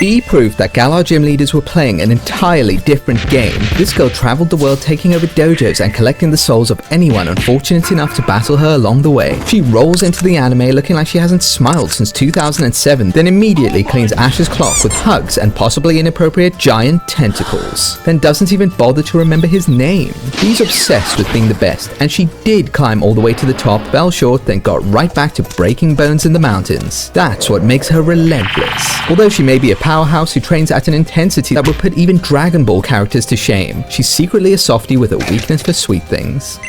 Bea proved that Galar gym leaders were playing an entirely different game. This girl traveled the world taking over dojos and collecting the souls of anyone unfortunate enough to battle her along the way. She rolls into the anime looking like she hasn't smiled since 2007, then immediately cleans Ash's clock with hugs and possibly inappropriate giant tentacles. Then doesn't even bother to remember his name. Bea's obsessed with being the best, and she did climb all the way to the top, fell short, then got right back to breaking bones in the mountains. That's what makes her relentless. Although she may be a powerhouse who trains at an intensity that would put even Dragon Ball characters to shame, she's secretly a softie with a weakness for sweet things.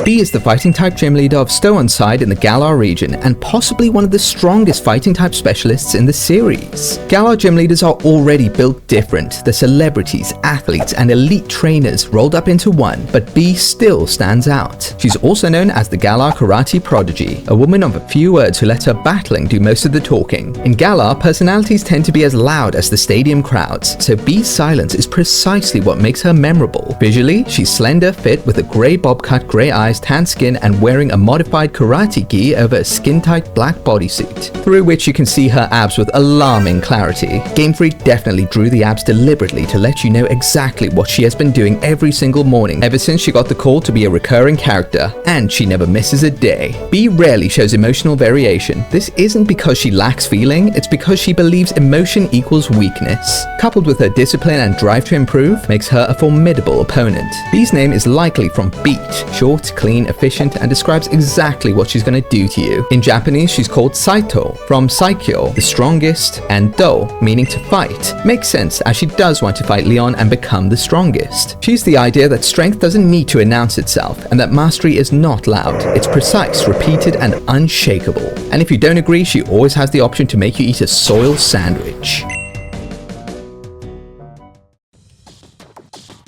Bea is the fighting type gym leader of Stow-on-Side in the Galar region, and possibly one of the strongest fighting type specialists in the series. Galar gym leaders are already built different. They're celebrities, athletes, and elite trainers rolled up into one, but Bea still stands out. She's also known as the Galar karate prodigy, a woman of a few words who lets her battling do most of the talking. In Galar, personalities tend to be as loud as the stadium crowds, so Bea's silence is precisely what makes her memorable. Visually, she's slender, fit, with a grey bob cut, grey eyes, tan skin, and wearing a modified karate gi over a skin-tight black bodysuit, through which you can see her abs with alarming clarity. Game Freak definitely drew the abs deliberately to let you know exactly what she has been doing every single morning ever since she got the call to be a recurring character, and she never misses a day. Bea rarely shows emotional variation. This isn't because she lacks feeling, it's because she believes emotion equals weakness. Coupled with her discipline and drive to improve, makes her a formidable opponent. Bea's name is likely from beat, short, clean, efficient, and describes exactly what she's gonna do to you. In Japanese, she's called Saito, from Saikyo, the strongest, and Do, meaning to fight. Makes sense, as she does want to fight Leon and become the strongest. She's the idea that strength doesn't need to announce itself, and that mastery is not loud. It's precise, repeated, and unshakable. And if you don't agree, she always has the option to make you eat a soil sandwich.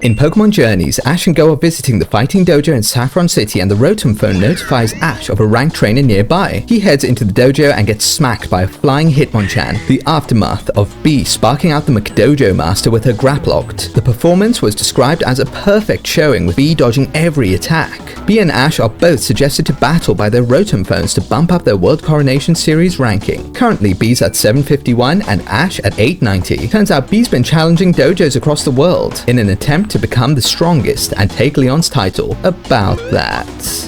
In Pokemon Journeys, Ash and Go are visiting the fighting dojo in Saffron City, and the Rotom phone notifies Ash of a ranked trainer nearby. He heads into the dojo and gets smacked by a flying Hitmonchan, the aftermath of Bea sparking out the McDojo master with her Graplocked. The performance was described as a perfect showing, with Bea dodging every attack. Bea and Ash are both suggested to battle by their Rotom phones to bump up their World Coronation Series ranking. Currently, Bea's at 751 and Ash at 890. Turns out Bea's been challenging dojos across the world in an attempt to become the strongest and take Leon's title. About that.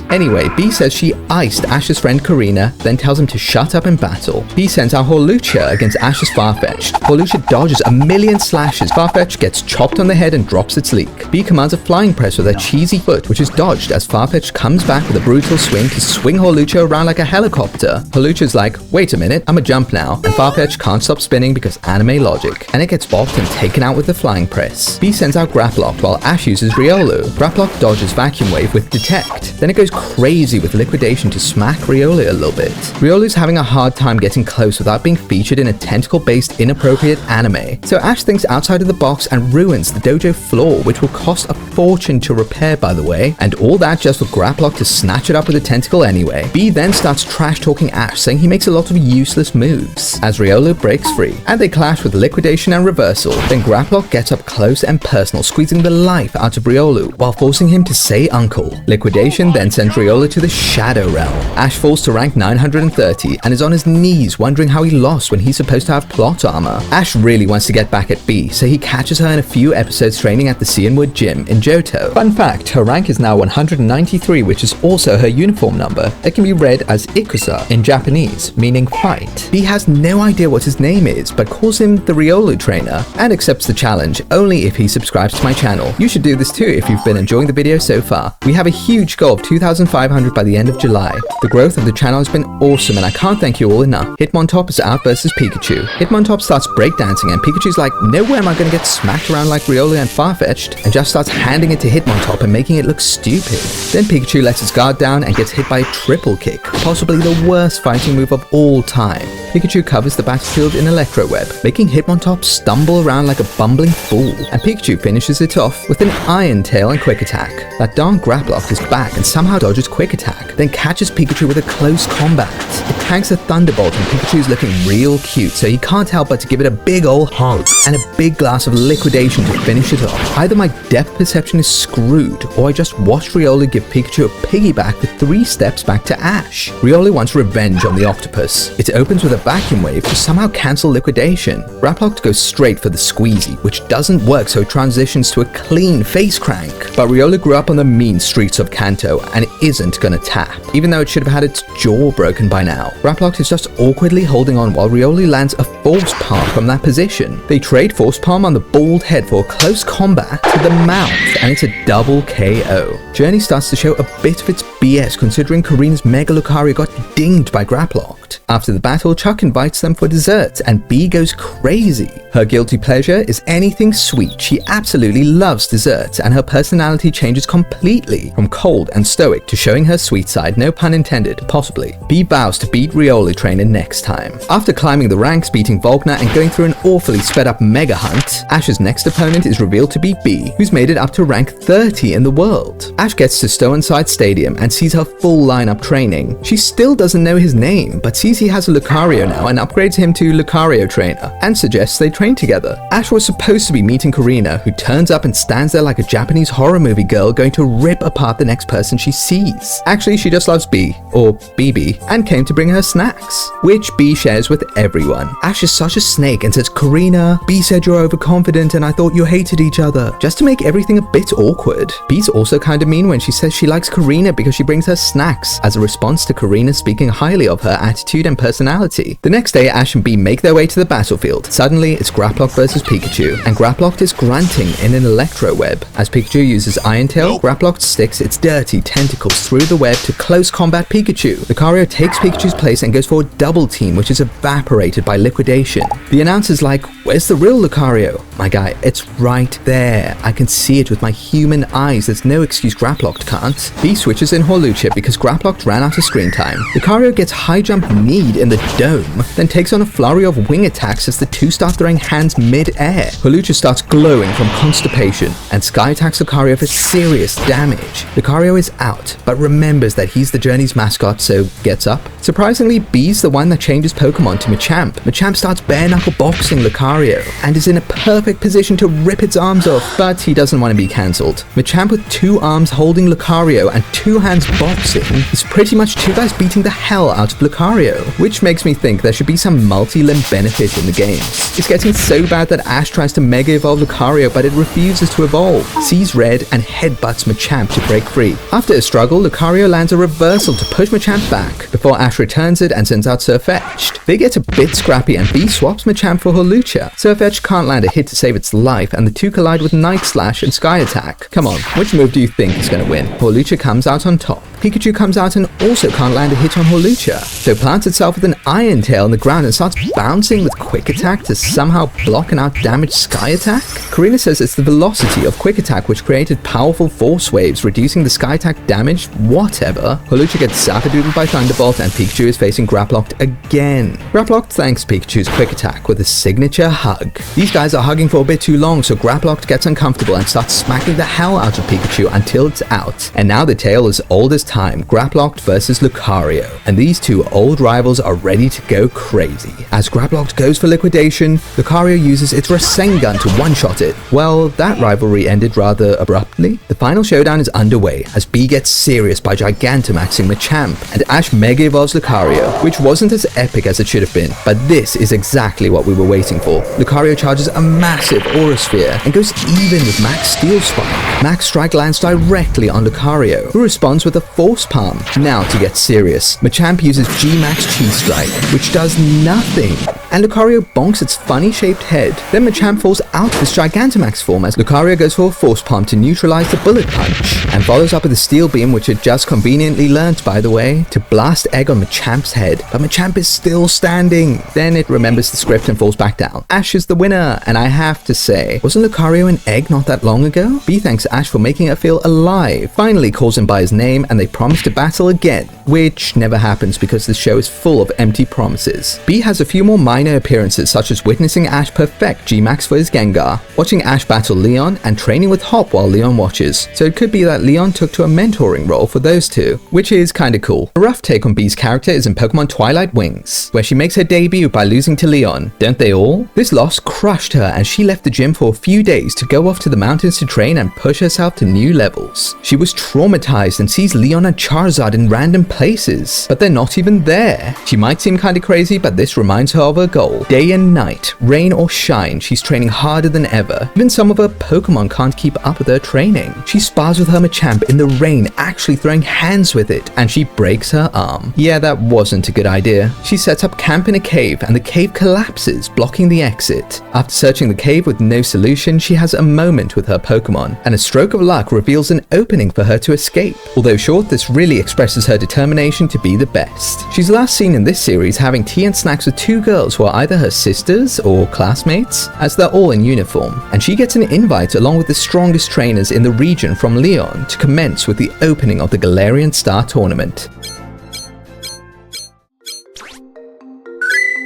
Anyway, Bea says she iced Ash's friend Karina, then tells him to shut up in battle. Bea sends out Horlucha against Ash's Farfetch'd. Horlucha dodges a million slashes. Farfetch'd gets chopped on the head and drops its leak. Bea commands a flying press with her cheesy foot, which is dodged as Farfetch'd comes back with a brutal swing to swing Horlucha around like a helicopter. Horlucha's like, wait a minute, I'm a jump now, and Farfetch'd can't stop spinning because anime logic, and it gets bopped and taken out with the flying press. Bea sends out Graplocked while Ash uses Riolu. Graplock dodges Vacuum Wave with Detect. Then it goes crazy with Liquidation to smack Riolu a little bit. Riolu's having a hard time getting close without being featured in a tentacle-based inappropriate anime. So Ash thinks outside of the box and ruins the dojo floor, which will cost a fortune to repair, by the way. And all that just for Graplock to snatch it up with a tentacle anyway. Bea then starts trash-talking Ash, saying he makes a lot of useless moves, as Riolu breaks free. And they clash with Liquidation and Reversal. Then Graplock gets up close and personal, squeezing the life out of Riolu while forcing him to say uncle. Liquidation then sends Riolu to the Shadow Realm. Ash falls to rank 930 and is on his knees wondering how he lost when he's supposed to have plot armor. Ash really wants to get back at Bea, so he catches her in a few episodes training at the Cianwood Gym in Johto. Fun fact, her rank is now 193, which is also her uniform number. It can be read as Ikusa in Japanese, meaning fight. Bea has no idea what his name is, but calls him the Riolu trainer, and accepts the challenge only if he subscribes to my channel. You should do this too if you've been enjoying the video so far. We have a huge goal of 2,500 by the end of July. The growth of the channel has been awesome, and I can't thank you all enough. Hitmontop is out versus Pikachu. Hitmontop starts breakdancing, and Pikachu's like, no way am I gonna get smacked around like Riolu and Farfetch'd, and just starts handing it to Hitmontop and making it look stupid. Then Pikachu lets his guard down and gets hit by a triple kick, possibly the worst fighting move of all time. Pikachu covers the battlefield in Electro Web, making Hitmontop stumble around like a bumbling fool, and Pikachu finishes it off with an Iron Tail and Quick Attack. That darn Graplock is back and somehow dodges Quick Attack, then catches Pikachu with a close combat. It tanks a Thunderbolt, and Pikachu's looking real cute, so he can't help but to give it a big ol' hug and a big glass of Liquidation to finish it off. Either my depth perception is screwed, or I just watched Riolu give Pikachu a piggyback for 3 steps back to Ash. Riolu wants revenge on the octopus. It opens with a vacuum wave to somehow cancel liquidation. Graplocked goes straight for the squeezy, which doesn't work, so it transitions to a clean face crank. But Riola grew up on the mean streets of Kanto and it isn't gonna tap, even though it should have had its jaw broken by now. Graplocked is just awkwardly holding on while Riola lands a force palm from that position. They trade force palm on the bald head for a close combat to the mouth, and it's a double KO. Journey starts to show a bit of its BS considering Karina's Mega Lucario got dinged by Graplocked. After the battle, Chuck invites them for dessert and Bea goes crazy. Her guilty pleasure is anything sweet. She absolutely loves desserts and her personality changes completely from cold and stoic to showing her sweet side, no pun intended, possibly. Bea vows to beat Riola Trainer next time. After climbing the ranks, beating Volkner and going through an awfully sped up Mega Hunt, Ash's next opponent is revealed to be Bea, who's made it up to rank 30 in the world. Ash gets to Stow-N-Side Stadium and sees her full lineup training. She still doesn't know his name, but sees he has a Lucario now and upgrades him to Lucario Trainer and suggests they train together. Ash was supposed to be meeting Karina, who turns up and stands there like a Japanese horror movie girl going to rip apart the next person she sees. Actually, she just loves Bea, or BB, and came to bring her snacks, which Bea shares with everyone. Ash is such a snake and says, "Karina, Bea said you're overconfident and I thought you hated each other," just to make everything a bit awkward. Bea's also kind of mean when she says she likes Karina because she brings her snacks, as a response to Karina speaking highly of her attitude and personality. The next day, Ash and Bea make their way to the battlefield. Suddenly, it's Graplocked versus Pikachu, and Graplocked is grunting in an electro web. As Pikachu uses Iron Tail, Graplocked sticks its dirty tentacles through the web to close combat Pikachu. Lucario takes Pikachu's place and goes for a double team, which is evaporated by liquidation. The announcer's like, "Where's the real Lucario?" My guy, it's right there. I can see it with my human eyes. There's no excuse Graplocked can't. Bea switches in Hawlucha because Graplocked ran out of screen time. Lucario gets high jump kneed in the dome, then takes on a flurry of wing attacks as the two start throwing hands mid-air. Hawlucha starts glowing from constipation, and Sky attacks Lucario for serious damage. Lucario is out, but remembers that he's the Journey's mascot, so gets up. Surprisingly, Bea's the one that changes Pokemon to Machamp. Machamp starts bare-knuckle boxing Lucario, and is in a perfect position to rip its arms off, but he doesn't want to be cancelled. Machamp with two arms holding Lucario and two hands boxing is pretty much two guys beating the hell out of Lucario, which makes me think there should be some multi-limb benefit in the games. It's getting so bad that Ash tries to Mega Evolve Lucario, but it refuses to evolve, sees red, and headbutts Machamp to break free. After a struggle, Lucario lands a reversal to push Machamp back, before Ash returns it and sends out Sirfetch'd. They get a bit scrappy and Bea swaps Machamp for Hawlucha. Sirfetch'd can't land a hit to save its life, and the two collide with Night Slash and Sky Attack. Come on, which move do you think is going to win? Hawlucha comes out on top. Pikachu comes out and also can't land a hit on Hawlucha, so plants itself with an Iron Tail on the ground and starts bouncing with Quick Attack to somehow block an outdamaged Sky Attack. Karina says it's the velocity of Quick Attack which created powerful force waves, reducing the Sky Attack damage. Whatever. Hawlucha gets Zapdoodled by Thunderbolt and Pikachu is facing Graplocked again. Graplocked thanks Pikachu's Quick Attack with a signature hug. These guys are hugging for a bit too long, so Graplocked gets uncomfortable and starts smacking the hell out of Pikachu until it's out. And now the tale is old as time, Graplocked versus Lucario, and these two old rivals are ready to go crazy. As Graplocked goes for liquidation, Lucario uses its Rasengan to one-shot it. Well, that rivalry ended rather abruptly. The final showdown is underway as Bea gets serious by Gigantamaxing Machamp, and Ash Mega Evolves Lucario, which wasn't as epic as it should have been, but this is exactly what we were waiting for. Lucario charges a massive Aura Sphere and goes even with Max Steel Spike. Max Strike lands directly on Lucario, who responds with a Force Palm. Now to get serious, Machamp uses G-Max Cheese Strike, which does nothing, and Lucario bonks its funny-shaped head. Then Machamp falls out of its Gigantamax form as Lucario goes for a Force Palm to neutralize the Bullet Punch, and follows up with a Steel Beam, which it just conveniently learnt, by the way, to blast Egg on Machamp's head, but Machamp is still standing. Then it remembers the script and falls back down. Ash is the winner, and I have to say, wasn't Lucario an egg not that long ago? Bea thanks Ash for making her feel alive, finally calls him by his name, and they promise to battle again, which never happens because the show is full of empty promises. Bea has a few more minor appearances such as witnessing Ash perfect G-Max for his Gengar, watching Ash battle Leon, and training with Hop while Leon watches. So it could be that Leon took to a mentoring role for those two, which is kinda cool. A rough take on Bea's character is in Pokemon Twilight Wings, where she makes her debut by losing to Leon. Don't they all? This loss crushed her and she left the gym for a few days to go off to the mountains to train and push herself to new levels. She was traumatized and sees Leon and Charizard in random places, but they're not even there. She might seem kinda crazy, but this reminds her of her goal. Day and night, rain or shine, she's training harder than ever. Even some of her Pokemon can't keep up with her training. She spars with her Machamp in the rain, actually throwing hands with it, and she breaks her arm. Yeah, that wasn't a good idea. She sets up camp in a cave and the cave collapses, blocking the exit. After searching the cave with no solution, she has a moment with her Pokemon, and a stroke of luck reveals an opening for her to escape. Although short, this really expresses her determination to be the best. She's last seen in this series having tea and snacks with two girls who are either her sisters or classmates, as they're all in uniform, and she gets an invite along with the strongest trainers in the region from Leon to commence with the opening of the Galarian Star Tournament.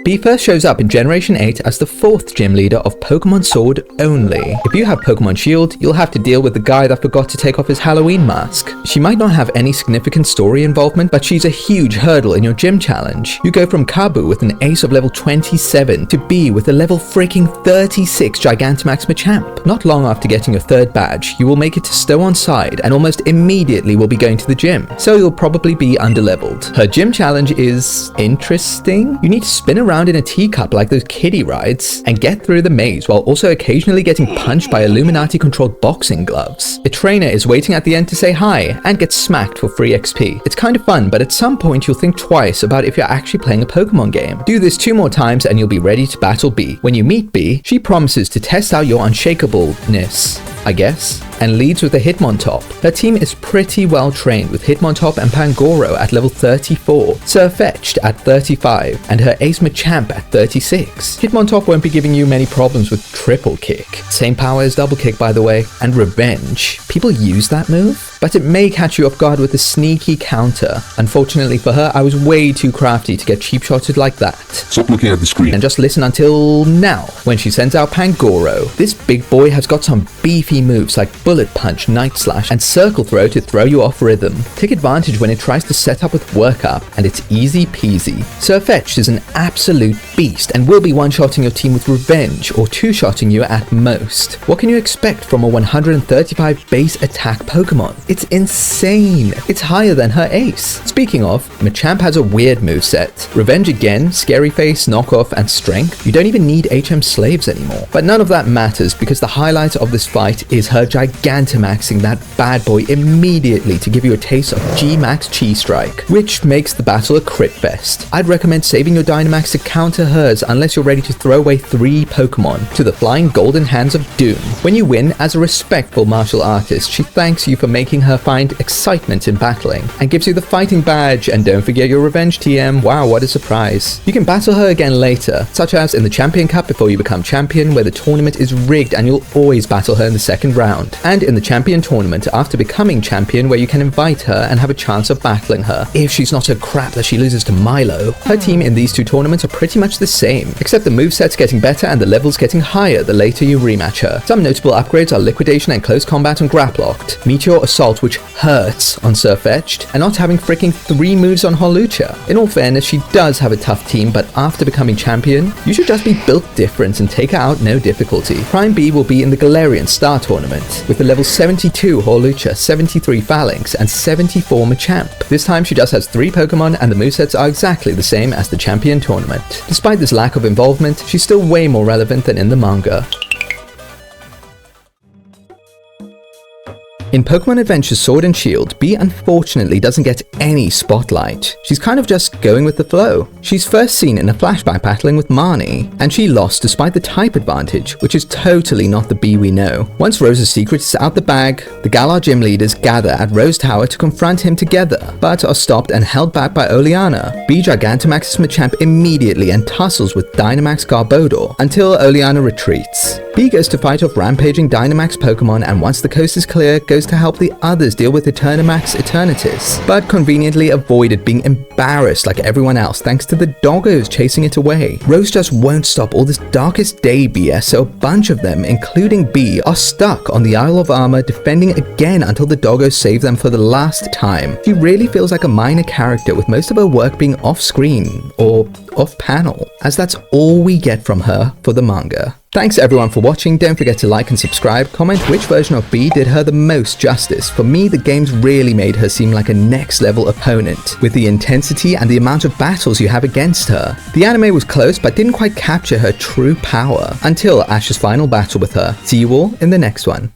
Bea first shows up in Generation 8 as the 4th gym leader of Pokemon Sword only. If you have Pokemon Shield, you'll have to deal with the guy that forgot to take off his Halloween mask. She might not have any significant story involvement, but she's a huge hurdle in your gym challenge. You go from Kabu with an ace of level 27 to Bea with a level freaking 36 Gigantamax Machamp. Not long after getting your 3rd badge, you will make it to Stow-on-Side and almost immediately will be going to the gym, so you'll probably be underleveled. Her gym challenge is interesting. You need to spin around in a teacup like those kiddie rides and get through the maze while also occasionally getting punched by Illuminati-controlled boxing gloves. A trainer is waiting at the end to say hi and gets smacked for free XP. It's kind of fun, but at some point you'll think twice about if you're actually playing a Pokemon game. Do this 2 more times and you'll be ready to battle Bea. When you meet Bea, she promises to test out your unshakableness, I guess, and leads with a Hitmontop. Her team is pretty well trained with Hitmontop and Pangoro at level 34, Sirfetch'd at 35, and her Ace Machamp at 36. Hitmontop won't be giving you many problems with Triple Kick. Same power as Double Kick, by the way. And Revenge. People use that move, but it may catch you off guard with a sneaky counter. Unfortunately for her, I was way too crafty to get cheap-shotted like that. Stop looking at the screen and just listen until now, when she sends out Pangoro. This big boy has got some beefy moves like Bullet Punch, Night Slash, and Circle Throw to throw you off rhythm. Take advantage when it tries to set up with Work Up, and it's easy peasy. Sirfetch'd is an absolute beast and will be one-shotting your team with Revenge or two-shotting you at most. What can you expect from a 135 base attack Pokemon? It's insane. It's higher than her ace. Speaking of, Machamp has a weird moveset. Revenge again, Scary Face, Knockoff, and Strength. You don't even need HM Slaves anymore. But none of that matters because the highlight of this fight is her Gigantamaxing that bad boy immediately to give you a taste of G-Max Chi Strike, which makes the battle a crit fest. I'd recommend saving your Dynamax to counter hers unless you're ready to throw away 3 Pokemon to the flying golden hands of Doom. When you win, as a respectful martial artist, she thanks you for making her find excitement in battling and gives you the fighting badge. And don't forget your Revenge TM. Wow, what a surprise. You can battle her again later, such as in the Champion Cup before you become champion, where the tournament is rigged and you'll always battle her in the 2nd round, and in the Champion Tournament after becoming champion, where you can invite her and have a chance of battling her if she's not so crap that she loses to Milo. Her team in these 2 tournaments are pretty much the same, except the moveset's getting better and the levels getting higher the later you rematch her. Some notable upgrades are Liquidation and Close Combat on Graplocked, Meteor Assault, which hurts on Sirfetch'd, and not having freaking 3 moves on Hawlucha. In all fairness, she does have a tough team, but after becoming champion, you should just be built different and take her out no difficulty. Prime Bea will be in the Galarian Star Tournament with the level 72 Hawlucha, 73 Phalanx, and 74 Machamp. This time she just has 3 Pokemon and the movesets are exactly the same as the Champion Tournament. Despite this lack of involvement, she's still way more relevant than in the manga. In Pokemon Adventure Sword and Shield, Bea unfortunately doesn't get any spotlight. She's kind of just going with the flow. She's first seen in a flashback battling with Marnie, and she lost despite the type advantage, which is totally not the Bea we know. Once Rose's secret is out the bag, the Galar gym leaders gather at Rose Tower to confront him together, but are stopped and held back by Oleana. Bea Gigantamaxes Machamp immediately and tussles with Dynamax Garbodor until Oleana retreats. Bea goes to fight off rampaging Dynamax Pokemon, and once the coast is clear, goes Doggos to help the others deal with Eternamax Eternatus, but conveniently avoided being embarrassed like everyone else thanks to the Doggos chasing it away. Rose just won't stop all this darkest day BS, so a bunch of them, including Bea, are stuck on the Isle of Armor defending again until the Doggos save them for the last time. She really feels like a minor character with most of her work being off-screen or off-panel, as that's all we get from her for the manga. Thanks everyone for watching. Don't forget to like and subscribe. Comment which version of Bea did her the most justice. For me, the games really made her seem like a next level opponent, with the intensity and the amount of battles you have against her. The anime was close but didn't quite capture her true power until Ash's final battle with her. See you all in the next one.